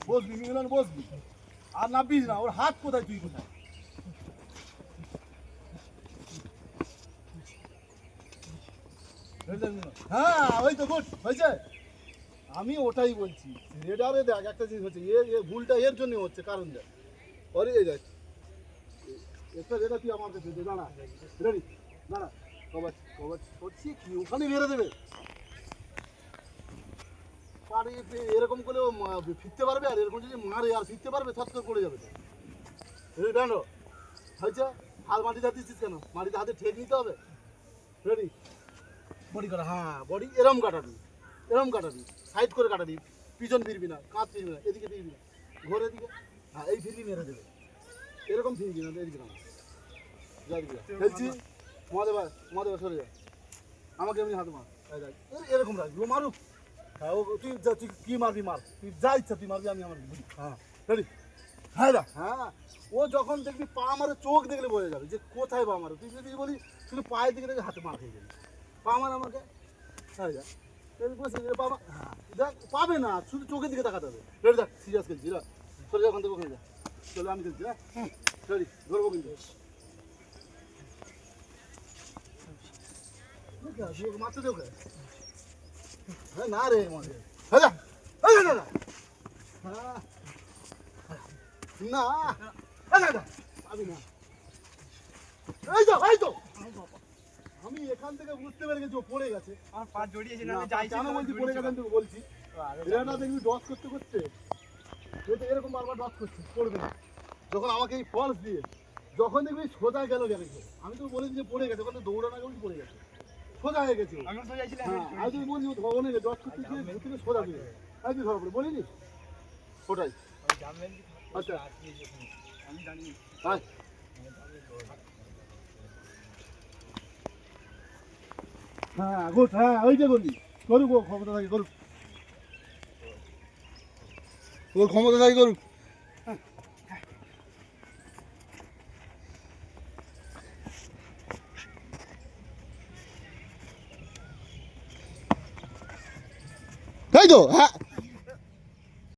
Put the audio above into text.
বসবি মিলন বসবি আর নাবিস না। ওর হাত কোথায়, তুই কোথায়? হ্যাঁ ওই তো গুড হয়েছে। আমি ওটাই বলছি, রেডারে দেখ একটা জিনিস হচ্ছে, ভুলটা এর জন্য হচ্ছে, কারণ দেখ ওরে এই দেখ একটা যেটা তুই আমার কাছে দে, দাঁড়া রেডি দাঁড়া, কভার কভার করছি কি ওখানে মেরে দেবে পারে। এরকম করে ফিরতে পারবে, আর এরকম যদি মারে আর ফিরতে পারবে, থর করে পড়ে যাবে। রেডি ডানো হয়েছে। হাল মাটিতে দিচ্ছিস কেন? মাটিতে হাতে ঠেক নিতে হবে। রেডি বডি কাটা, হ্যাঁ বডি এরম কাটাবি, এরম কাটাবি, সাইড করে কাটাবি, পিছন ফিরবি না, কাঁধ ফিরবি না, এদিকে ফিরবি না, ঘোর এদিকে, হ্যাঁ এই ফিরবি মেরে দেবে, এরকম ফিরবি না, এদিকে না খেলছি। মহাদেবা সরে যা, আমাকে এমনি হাত মার, এরকম রাখবি, ও মারুক। হ্যাঁ ও তুই তুই কী মারবি মার, তুই যা ইচ্ছা তুই মারবি, আমি আমার বুঝি। হ্যাঁ রেডি হ্যাঁ দা হ্যাঁ। ও যখন দেখবি পা মারে, চোখ দেখলে বোঝা যাবে যে কোথায় পা মারে। তুই যদি বলি শুধু পায়ের দিকে দেখে হাতে মার খেয়ে যাবি, পা মার আমাকে। হ্যাঁ যা বাবা, হ্যাঁ দেখ পাবে না, শুধু চোখের দিকে তাকাতে হবে। রেডি দেখ সিরিয়াস খেলছি না, চলে যা ওখান থেকে, ওখানে যা, চলে আমি খেলছি। হ্যাঁ রেডি ধরবো কিন্তু মারতে দেবো। হ্যাঁ না রে মনে হ্যাঁ না না পাবি না। এই তো এই তো আমি এখান থেকে বুঝতে পেরে গেছি ও পড়ে গেছে। আমার পা জড়িয়েছে না, না, আমি যাইছি কেন বলছি পড়ে গেছেন তোকে বলছি। এরা না দেখবি ডস করতে করতে এরকম বারবার ডস করছে, পড়বে না। যখন আমাকে এই ফলস দিয়ে যখন দেখবি সোজা গেল গেছে, আমি তো বলেছি যে পড়ে গেছে, ওখানে দৌড়ানো গেলে পড়ে গেছে, সোজা হয়ে গেছে। আমি তো যাইছিলাম। হ্যাঁ আমি তুমি বলছি ভবনে ডস করতে গিয়ে ঘুরতে সোজা দিয়ে আমি তুই ধরা পড়ে বলিনি ওটাই। আচ্ছা আমি জানি। আয় হ্যাঁ গুড, হ্যাঁ ওই যে বললি করুক, ও ক্ষমতা থাকে করুক, ওর ক্ষমতা থাকে করুক। তাই তো হ্যাঁ